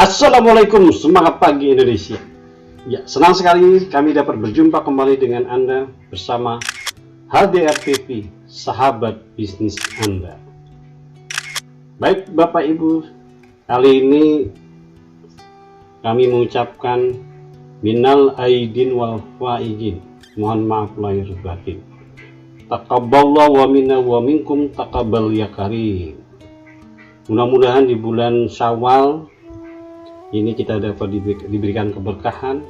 Assalamualaikum, semangat pagi Indonesia. Ya, senang sekali kami dapat berjumpa kembali dengan Anda bersama HDR TV, sahabat bisnis Anda. Baik Bapak Ibu, kali ini kami mengucapkan minal aidin wal faizin, mohon maaf lahir batin. Taqabbalallahu wa minna wa minkum taqabbal ya karim. Mudah-mudahan di bulan Syawal ini kita dapat diberikan keberkahan,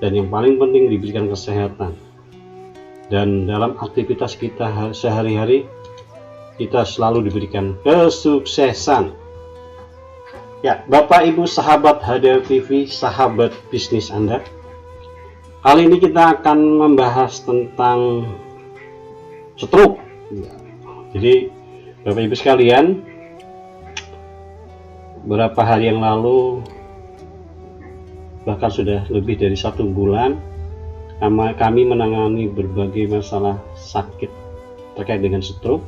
dan yang paling penting diberikan kesehatan, dan dalam aktivitas kita sehari-hari kita selalu diberikan kesuksesan. Ya, Bapak Ibu sahabat HDR TV, sahabat bisnis Anda, kali ini kita akan membahas tentang stroke. Jadi Bapak Ibu sekalian, beberapa hari yang lalu, bahkan sudah lebih dari 1 bulan, kami menangani berbagai masalah sakit terkait dengan stroke,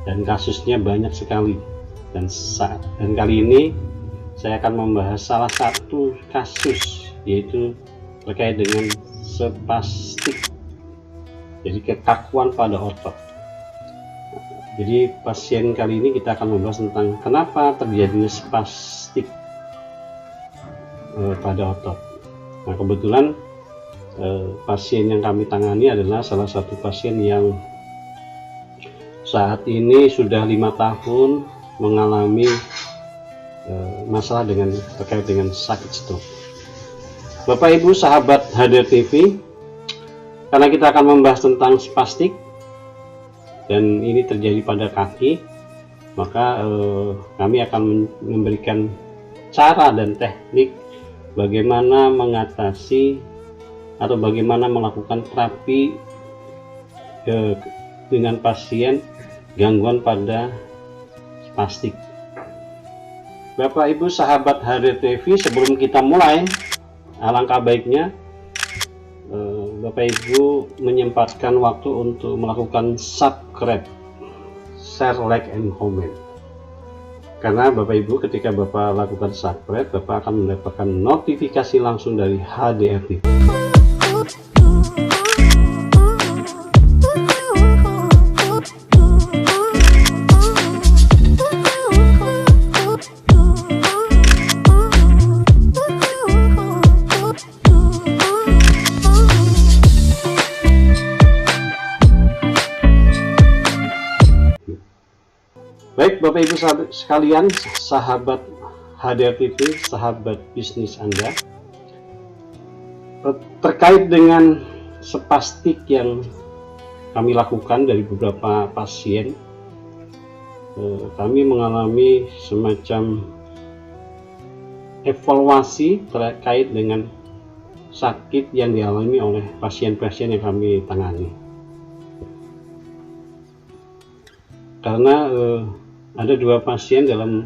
dan kasusnya banyak sekali. Dan kali ini saya akan membahas salah satu kasus, yaitu terkait dengan spastik, jadi kekakuan pada otot. Jadi pasien kali ini kita akan membahas tentang kenapa terjadinya spastik pada otot. Nah, kebetulan pasien yang kami tangani adalah salah satu pasien yang saat ini sudah 5 tahun mengalami masalah terkait dengan sakit stroke. Bapak Ibu sahabat HDR TV, karena kita akan membahas tentang spastik dan ini terjadi pada kaki, maka kami akan memberikan cara dan teknik bagaimana mengatasi atau bagaimana melakukan terapi dengan pasien gangguan pada spastik. Bapak Ibu sahabat HDR TV, sebelum kita mulai, alangkah baiknya Bapak Ibu menyempatkan waktu untuk melakukan subscribe, share, like, and comment. Karena Bapak Ibu, ketika Bapak lakukan subscribe, Bapak akan mendapatkan notifikasi langsung dari HDR TV. Baik Bapak Ibu sekalian, sahabat HDR TV, sahabat bisnis Anda, terkait dengan spastik yang kami lakukan dari beberapa pasien, kami mengalami semacam evaluasi terkait dengan sakit yang dialami oleh pasien-pasien yang kami tangani. Karena ada 2 pasien dalam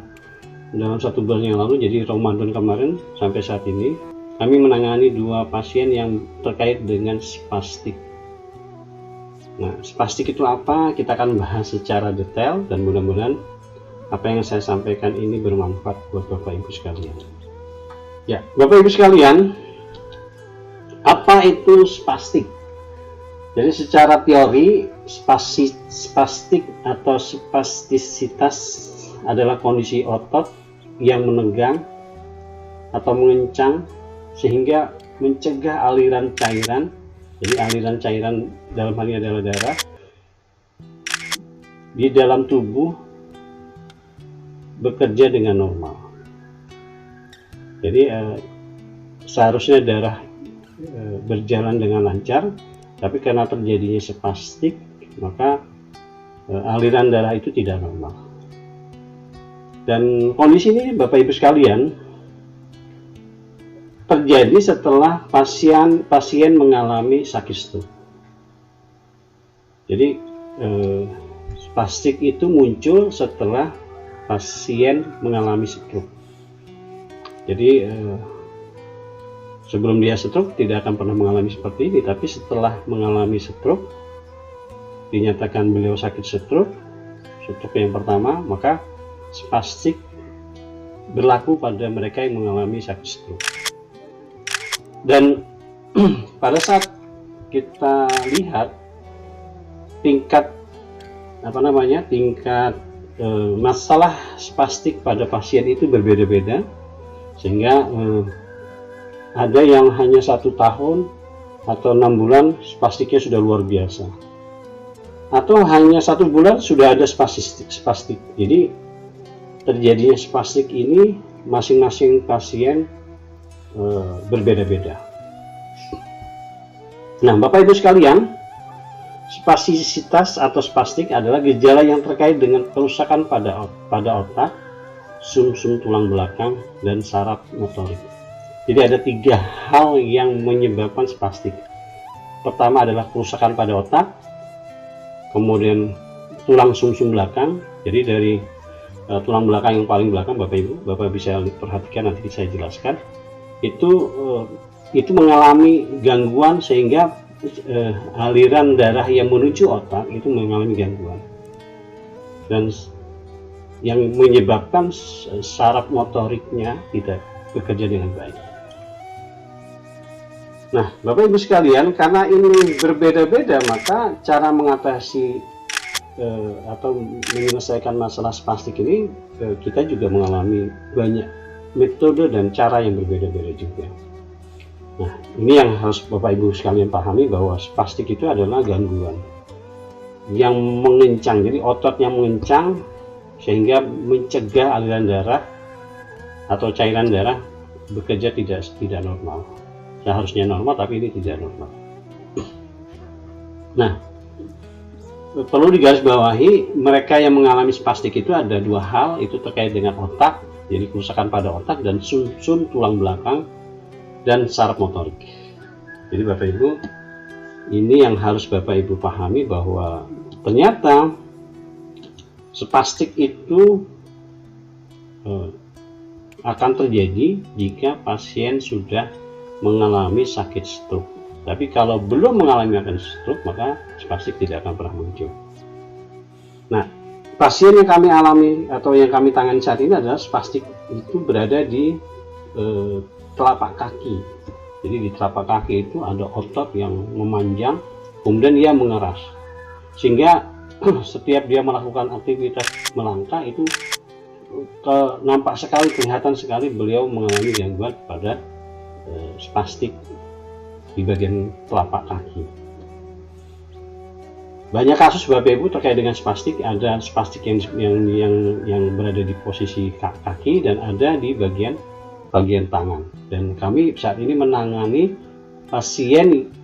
1 bulan yang lalu, jadi Ramadan kemarin sampai saat ini kami menangani 2 pasien yang terkait dengan spastik. Nah, spastik itu apa? Kita akan bahas secara detail, dan mudah-mudahan apa yang saya sampaikan ini bermanfaat buat Bapak Ibu sekalian. Ya, Bapak Ibu sekalian, apa itu spastik? Jadi secara teori, spastik atau spastisitas adalah kondisi otot yang menegang atau mengencang sehingga mencegah aliran cairan, jadi aliran cairan dalam hal ini adalah darah, di dalam tubuh bekerja dengan normal. Jadi seharusnya darah berjalan dengan lancar, tapi karena terjadinya spastik, maka aliran darah itu tidak normal. Dan kondisi ini Bapak Ibu sekalian terjadi setelah pasien mengalami sakit stroke. Jadi spastik itu muncul setelah pasien mengalami stroke. Jadi sebelum dia stroke tidak akan pernah mengalami seperti ini, tapi setelah mengalami stroke, dinyatakan beliau sakit stroke yang pertama, maka spastik berlaku pada mereka yang mengalami sakit stroke. Dan pada saat kita lihat tingkat masalah spastik pada pasien itu berbeda-beda, sehingga ada yang hanya 1 tahun atau 6 bulan spastiknya sudah luar biasa, atau hanya 1 bulan sudah ada spastik. Jadi terjadinya spastik ini masing-masing pasien berbeda-beda. Nah, Bapak Ibu sekalian, spastisitas atau spastik adalah gejala yang terkait dengan kerusakan pada otak, sumsum tulang belakang, dan saraf motorik. Jadi ada 3 hal yang menyebabkan spastik. Pertama adalah kerusakan pada otak, kemudian tulang sumsum belakang. Jadi dari tulang belakang yang paling belakang, Bapak bisa perhatikan, nanti saya jelaskan. Itu mengalami gangguan sehingga aliran darah yang menuju otak itu mengalami gangguan, dan yang menyebabkan saraf motoriknya tidak bekerja dengan baik. Nah, Bapak Ibu sekalian, karena ini berbeda-beda, maka cara mengatasi atau menyelesaikan masalah spastik ini kita juga mengalami banyak metode dan cara yang berbeda-beda juga. Nah, ini yang harus Bapak Ibu sekalian pahami, bahwa spastik itu adalah gangguan yang mengencang. Jadi otot yang mengencang sehingga mencegah aliran darah atau cairan darah bekerja tidak normal. Seharusnya normal, tapi ini tidak normal. Nah, perlu digarisbawahi, mereka yang mengalami spastik itu ada 2 hal, itu terkait dengan otak, jadi kerusakan pada otak, dan sumsum tulang belakang dan saraf motorik. Jadi Bapak Ibu, ini yang harus Bapak Ibu pahami, bahwa ternyata spastik itu akan terjadi jika pasien sudah mengalami sakit stroke. Tapi kalau belum mengalami stroke, maka spastik tidak akan pernah muncul. Nah, pasien yang kami alami atau yang kami tangani saat ini adalah spastik itu berada di telapak kaki. Jadi di telapak kaki itu ada otot yang memanjang, kemudian dia mengeras, sehingga setiap dia melakukan aktivitas melangkah itu nampak sekali, kelihatan sekali beliau mengalami gangguan pada spastik di bagian telapak kaki. Banyak kasus Bapak Ibu terkait dengan spastik, ada spastik yang berada di posisi kaki dan ada di bagian tangan. Dan kami saat ini menangani pasien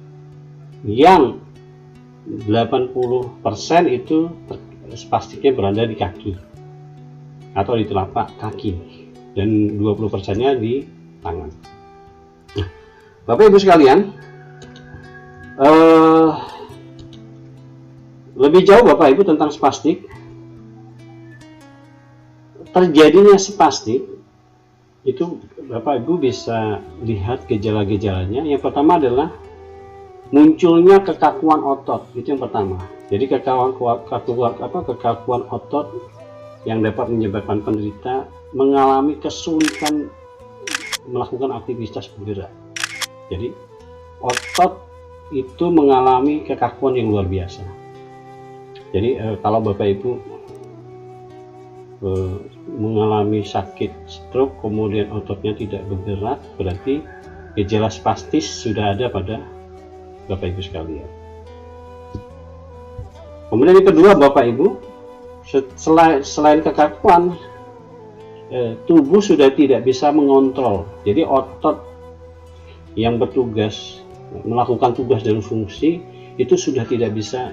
yang 80% itu spastiknya berada di kaki atau di telapak kaki, dan 20%-nya di tangan. Nah, Bapak Ibu sekalian, lebih jauh Bapak Ibu tentang spastik. Terjadinya spastik itu Bapak Ibu bisa lihat gejala-gejalanya. Yang pertama adalah munculnya kekakuan otot, itu yang pertama. Jadi kekakuan otot yang dapat menyebabkan penderita mengalami kesulitan melakukan aktivitas bergerak. Jadi otot itu mengalami kekakuan yang luar biasa. Jadi kalau Bapak Ibu mengalami sakit stroke kemudian ototnya tidak bergerak, berarti gejala spastis sudah ada pada Bapak Ibu sekalian. Kemudian yang kedua Bapak Ibu, selain kekakuan, tubuh sudah tidak bisa mengontrol. Jadi otot yang bertugas melakukan tugas dan fungsi itu sudah tidak bisa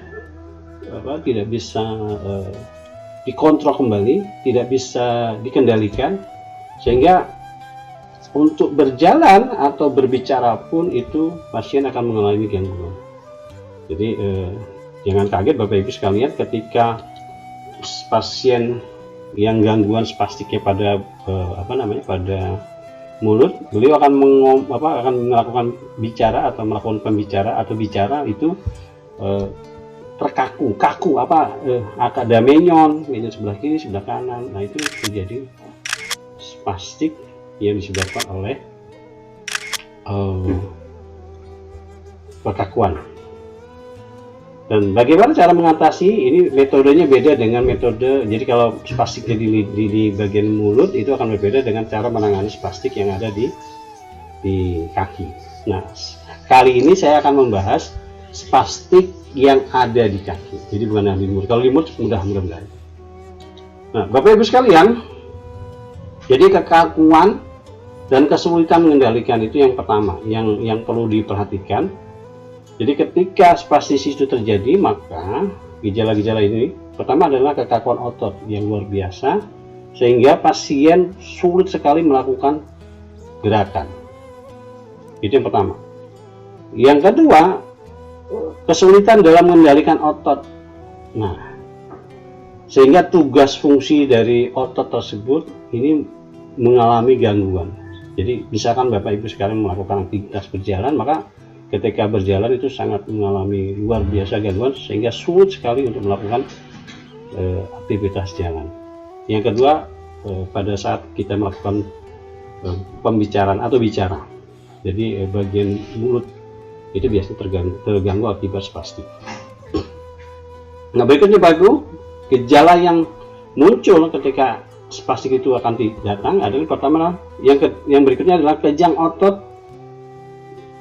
dikontrol kembali, tidak bisa dikendalikan, sehingga untuk berjalan atau berbicara pun itu pasien akan mengalami gangguan. Jadi jangan kaget Bapak Ibu sekalian ketika pasien yang gangguan spastiknya pada pada mulut, beliau akan melakukan bicara atau melakukan pembicara atau bicara itu kaku, ada menyon sebelah kiri, sebelah kanan. Nah, itu terjadi spastik yang disebabkan oleh kekakuan. Dan bagaimana cara mengatasi ini? Metodenya beda dengan metode, jadi kalau spastik di bagian mulut itu akan berbeda dengan cara menangani spastik yang ada di kaki. Nah, kali ini saya akan membahas spastik yang ada di kaki, jadi bukan yang di mulut. Kalau di mulut mudah-mudahan. Nah, Bapak Ibu sekalian, jadi kekakuan dan kesulitan mengendalikan itu yang pertama, yang perlu diperhatikan. Jadi ketika spastis itu terjadi, maka gejala-gejala ini pertama adalah kekakuan otot yang luar biasa sehingga pasien sulit sekali melakukan gerakan. Itu yang pertama. Yang kedua, kesulitan dalam mengendalikan otot. Nah, sehingga tugas fungsi dari otot tersebut ini mengalami gangguan. Jadi misalkan Bapak Ibu sekarang melakukan aktivitas berjalan, maka ketika berjalan itu sangat mengalami luar biasa gangguan sehingga sulit sekali untuk melakukan aktivitas jalan. Yang kedua, pada saat kita melakukan pembicaraan atau bicara, jadi bagian mulut itu biasanya terganggu akibat spastik. Nah, berikutnya Bapak, gejala yang muncul ketika spastik itu akan datang adalah pertama, yang berikutnya adalah kejang otot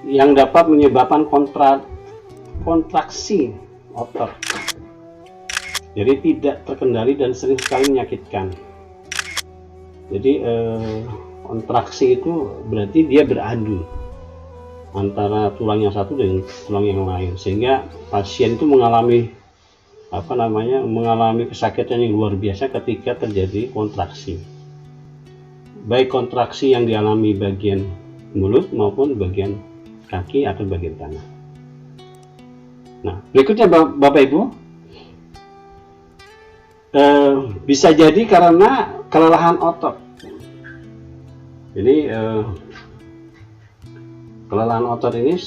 yang dapat menyebabkan kontraksi otot, jadi tidak terkendali dan sering sekali menyakitkan. Jadi kontraksi itu berarti dia beradu antara tulang yang satu dengan tulang yang lain, sehingga pasien itu mengalami mengalami kesakitan yang luar biasa ketika terjadi kontraksi, baik kontraksi yang dialami bagian mulut maupun bagian kaki atau bagian tangan. Nah, berikutnya Bapak Ibu, bisa jadi karena kelelahan otot. Jadi kelelahan otot ini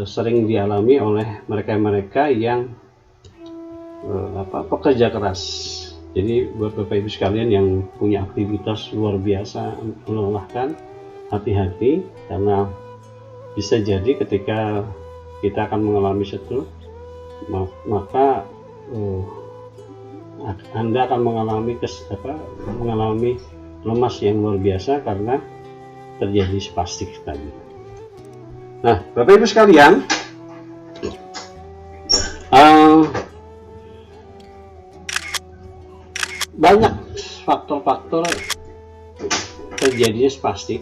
sering dialami oleh mereka-mereka yang pekerja keras. Jadi buat Bapak Ibu sekalian yang punya aktivitas luar biasa melelahkan, hati-hati, karena bisa jadi ketika kita akan mengalami stroke, maka Anda akan mengalami lemas yang luar biasa karena terjadi spastik tadi. Nah, Bapak Ibu sekalian, banyak faktor-faktor terjadinya spastik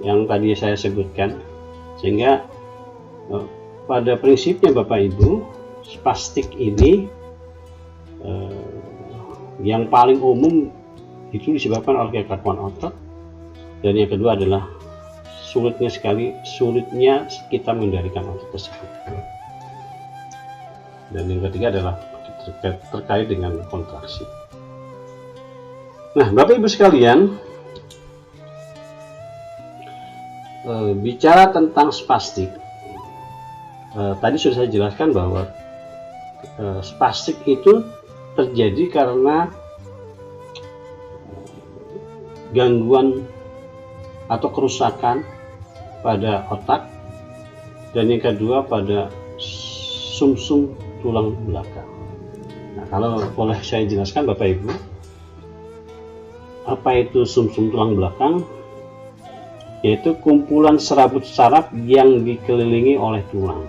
yang tadi saya sebutkan, sehingga pada prinsipnya Bapak Ibu, spastik ini yang paling umum itu disebabkan oleh kekakuan otot, dan yang kedua adalah sulitnya kita mengendalikan otot tersebut, dan yang ketiga adalah terkait dengan kontraksi. Nah, Bapak Ibu sekalian, bicara tentang spastik, tadi sudah saya jelaskan bahwa spastik itu terjadi karena gangguan atau kerusakan pada otak, dan yang kedua pada sumsum tulang belakang. Nah, kalau boleh saya jelaskan Bapak Ibu, apa itu sumsum tulang belakang? Yaitu kumpulan serabut saraf yang dikelilingi oleh tulang.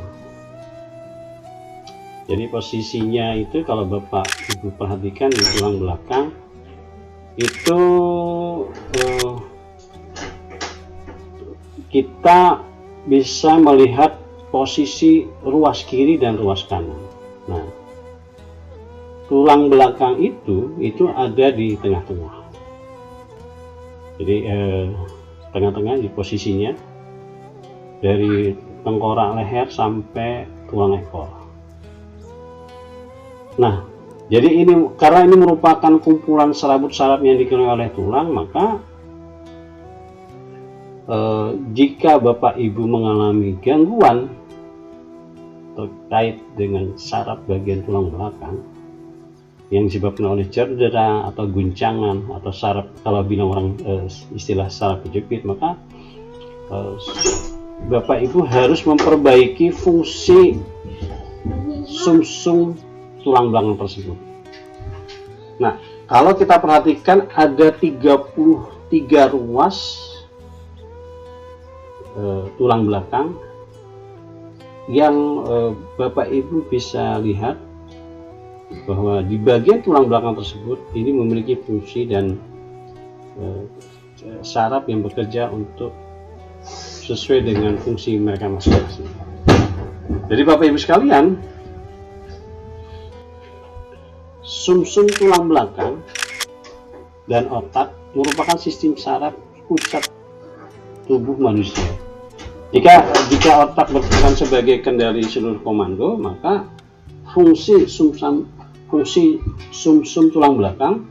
Jadi posisinya itu kalau Bapak Ibu perhatikan di tulang belakang itu kita bisa melihat posisi ruas kiri dan ruas kanan. Nah, tulang belakang itu ada di tengah-tengah. Jadi tengah-tengah di posisinya dari tengkorak leher sampai tulang ekor. Nah, jadi karena ini merupakan kumpulan serabut saraf yang dikelilingi oleh tulang, maka jika Bapak Ibu mengalami gangguan terkait dengan saraf bagian tulang belakang, yang disebabkan oleh cedera atau guncangan atau saraf, kalau bilang orang istilah saraf kejepit, maka Bapak Ibu harus memperbaiki fungsi sumsum tulang belakang tersebut. Nah, kalau kita perhatikan ada 33 ruas tulang belakang yang Bapak Ibu bisa lihat bahwa di bagian tulang belakang tersebut ini memiliki fungsi dan saraf yang bekerja untuk sesuai dengan fungsi mereka masing-masing. Jadi Bapak Ibu sekalian, sumsum tulang belakang dan otak merupakan sistem saraf pusat tubuh manusia. Jika otak berperan sebagai kendali seluruh komando, maka fungsi sumsum tulang belakang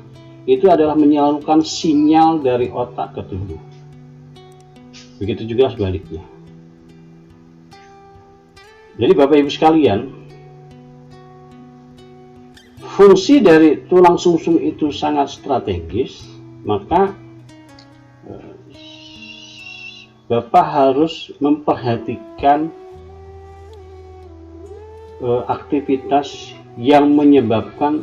itu adalah menyalurkan sinyal dari otak ke tubuh. Begitu juga sebaliknya. Jadi Bapak Ibu sekalian, fungsi dari tulang sumsum itu sangat strategis, maka Bapak harus memperhatikan aktivitas yang menyebabkan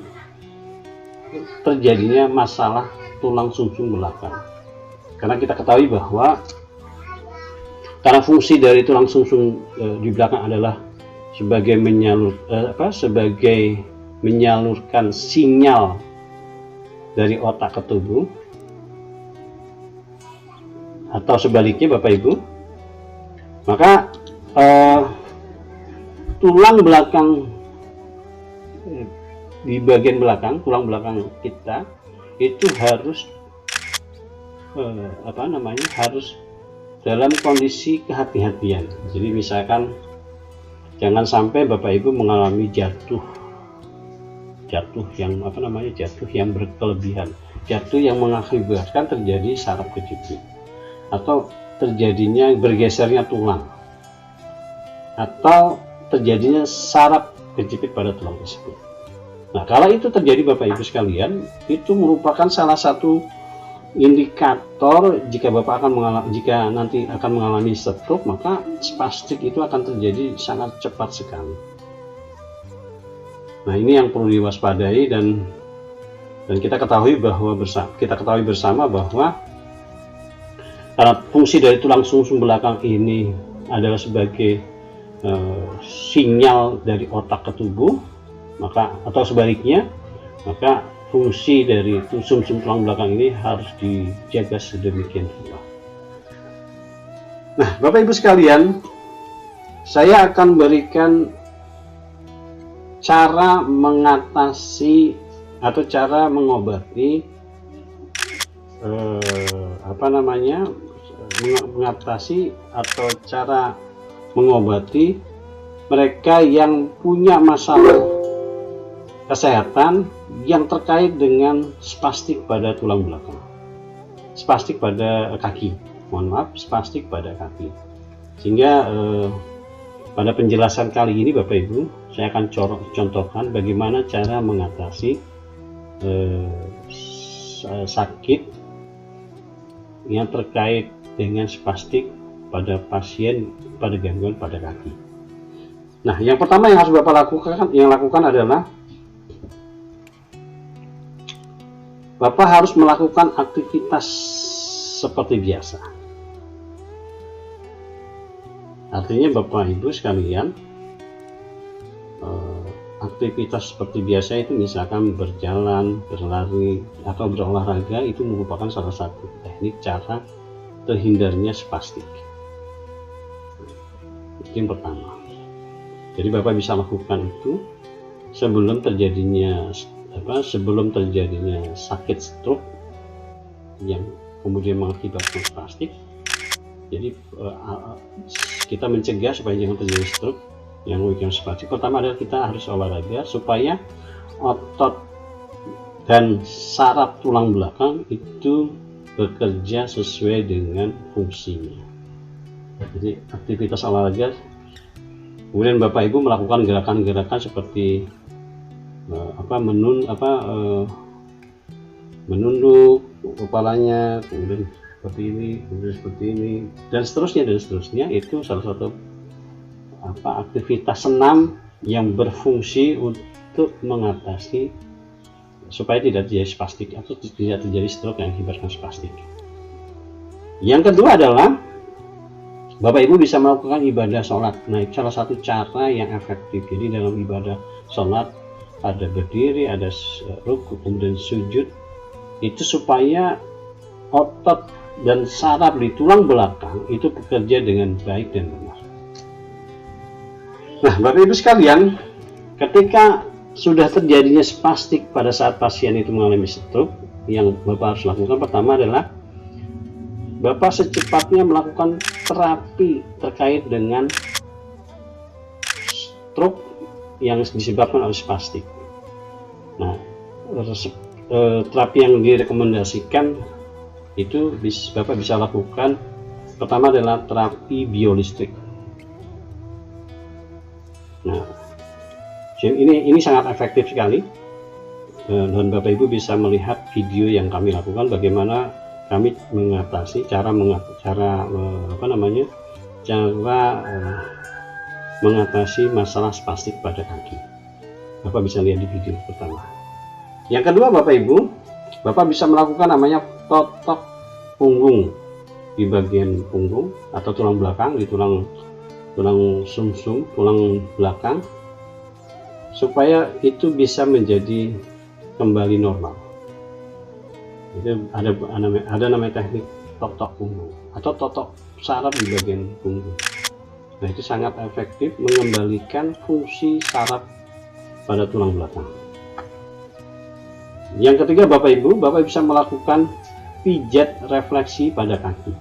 terjadinya masalah tulang sumsum belakang. Karena kita ketahui bahwa karena fungsi dari tulang sumsum di belakang adalah sebagai menyalurkan sinyal dari otak ke tubuh, atau sebaliknya Bapak Ibu, maka tulang belakang di bagian belakang, tulang belakang kita itu harus harus dalam kondisi kehati-hatian. Jadi misalkan jangan sampai Bapak Ibu mengalami jatuh yang berkelebihan, jatuh yang mengakibatkan terjadi saraf kejepit atau terjadinya bergesernya tulang atau terjadinya saraf kejepit pada tulang tersebut. Nah, kalau itu terjadi Bapak Ibu sekalian, itu merupakan salah satu indikator jika nanti akan mengalami stroke, maka spastik itu akan terjadi sangat cepat sekali. Nah, ini yang perlu diwaspadai, dan kita ketahui bersama bahwa karena fungsi dari tulang sumsum belakang ini adalah sebagai sinyal dari otak ke tubuh, atau sebaliknya, maka fungsi dari sumsum tulang belakang ini harus dijaga sedemikian rupa. Nah, Bapak Ibu sekalian, saya akan berikan cara mengatasi atau cara mengobati mengatasi atau cara mengobati mereka yang punya masalah kesehatan yang terkait dengan spastik pada tulang belakang, spastik pada kaki, spastik pada kaki. Sehingga pada penjelasan kali ini Bapak Ibu, saya akan contohkan bagaimana cara mengatasi sakit yang terkait dengan spastik pada pasien pada gangguan pada kaki. Nah, yang pertama yang harus Bapak lakukan adalah Bapak harus melakukan aktivitas seperti biasa. Artinya Bapak Ibu sekalian, aktivitas seperti biasa itu misalkan berjalan, berlari, atau berolahraga, itu merupakan salah satu teknik cara terhindarnya spastik. Itu yang pertama. Jadi Bapak bisa lakukan itu sebelum terjadinya sakit stroke yang kemudian mengakibatkan spastik. Jadi kita mencegah supaya jangan terjadi stroke yang spastik. Pertama adalah kita harus olahraga supaya otot dan saraf tulang belakang itu bekerja sesuai dengan fungsinya. Jadi aktivitas olahraga, kemudian Bapak Ibu melakukan gerakan-gerakan seperti menunduk kepalanya, kemudian seperti ini dan seterusnya. Itu salah satu aktivitas senam yang berfungsi untuk mengatasi supaya tidak terjadi spastik atau tidak terjadi stroke yang akibatkan spastik. Yang kedua adalah Bapak Ibu bisa melakukan ibadah sholat. Nah, itu salah satu cara yang efektif. Jadi dalam ibadah sholat ada berdiri, ada ruku, kemudian sujud, itu supaya otot dan saraf di tulang belakang itu bekerja dengan baik dan benar. Nah, Bapak Ibu sekalian, ketika sudah terjadinya spastik pada saat pasien itu mengalami stroke, yang Bapak harus lakukan pertama adalah Bapak secepatnya melakukan terapi terkait dengan stroke yang disebabkan oleh spastik. Nah, terapi yang direkomendasikan itu Bapak bisa lakukan pertama adalah terapi biolistrik. Nah, ini sangat efektif sekali, dan Bapak Ibu bisa melihat video yang kami lakukan bagaimana kami mengatasi cara mengatasi masalah spastik pada kaki. Bapak bisa lihat di video pertama. Yang kedua, Bapak bisa melakukan namanya totok punggung di bagian punggung atau tulang belakang, di tulang sumsum tulang belakang, supaya itu bisa menjadi kembali normal. Itu ada namanya teknik totok punggung atau totok saraf di bagian punggung. Nah, itu sangat efektif mengembalikan fungsi saraf pada tulang belakang. Yang ketiga, Bapak Ibu bisa melakukan pijat refleksi pada kaki.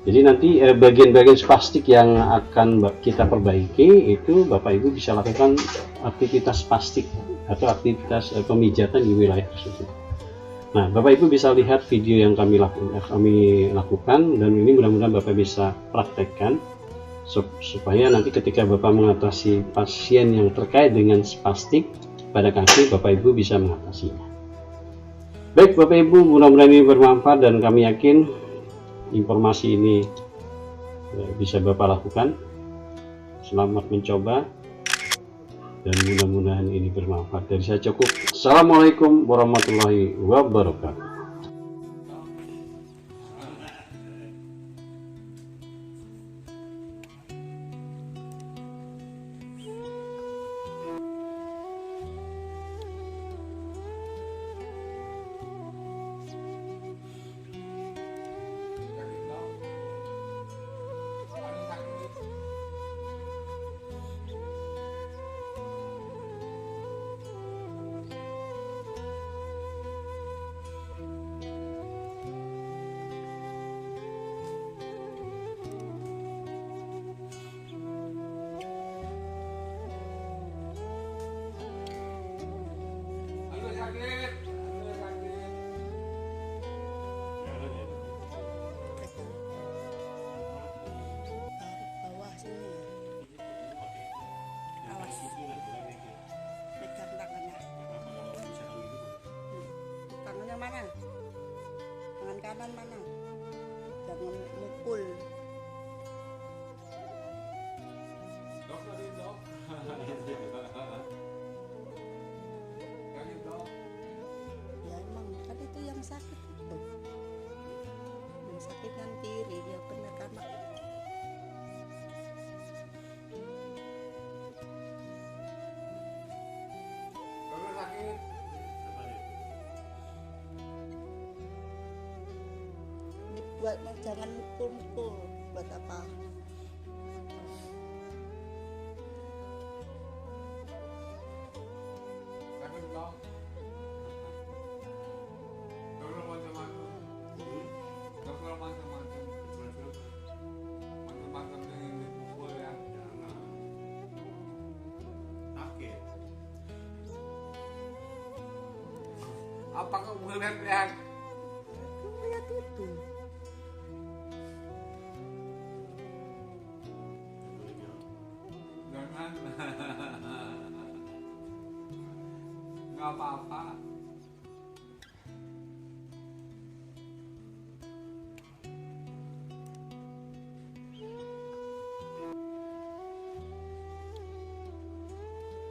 Jadi nanti bagian-bagian spastik yang akan kita perbaiki itu Bapak Ibu bisa lakukan aktivitas spastik atau aktivitas pemijatan di wilayah tersebut. Nah, Bapak Ibu bisa lihat video yang kami lakukan, dan ini mudah-mudahan Bapak bisa praktekkan supaya nanti ketika Bapak mengatasi pasien yang terkait dengan spastik pada kaki, Bapak Ibu bisa mengatasinya. Baik Bapak Ibu, mudah-mudahan ini bermanfaat dan kami yakin informasi ini bisa Bapak lakukan. Selamat mencoba dan mudah-mudahan ini bermanfaat. Dari saya cukup. Assalamualaikum warahmatullahi wabarakatuh. Tangannya mana? Tangan kanan mana? Jangan mukul. Ya emang kan itu yang sakit itu. Yang sakit kan kiri, dia benar kanan. Buat jangan mukul-mukul, buat apa? Apa kamu melihat-lihat? Lihat itu. Jangan. nggak apa-apa.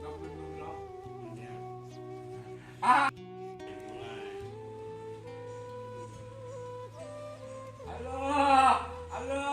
Nggak perlu bilang. Ah. Halo, halo.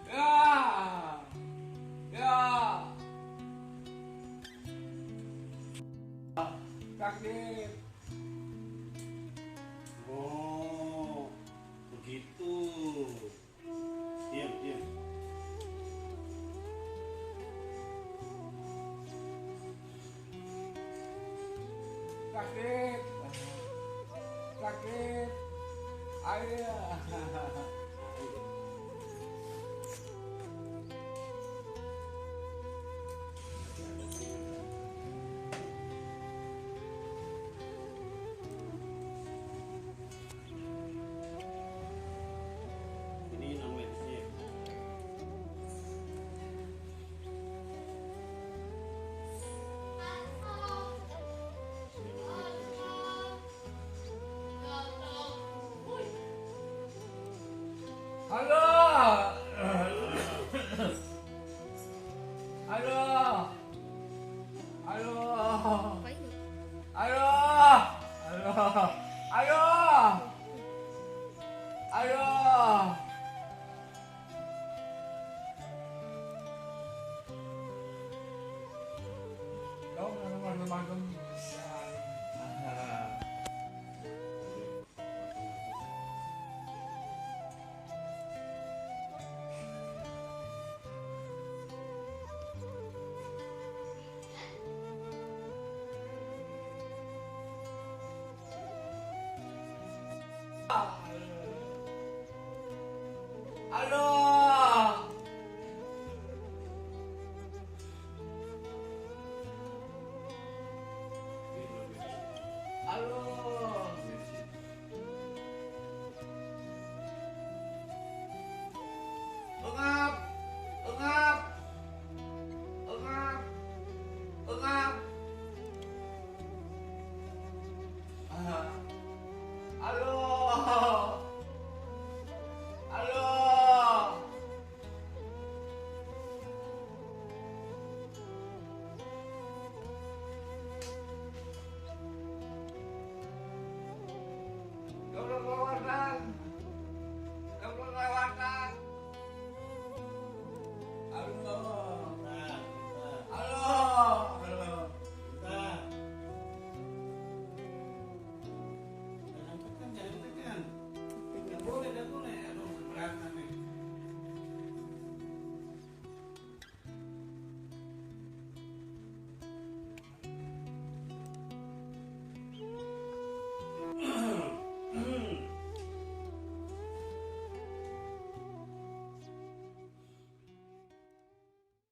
Ya, ya, sakit. Oh, begitu. Diam, diam. Sakit, sakit, air. Ini non medisnya. Halo, halo, halo, Apa ini? halo, halo, halo, halo. Kau mana malam-malam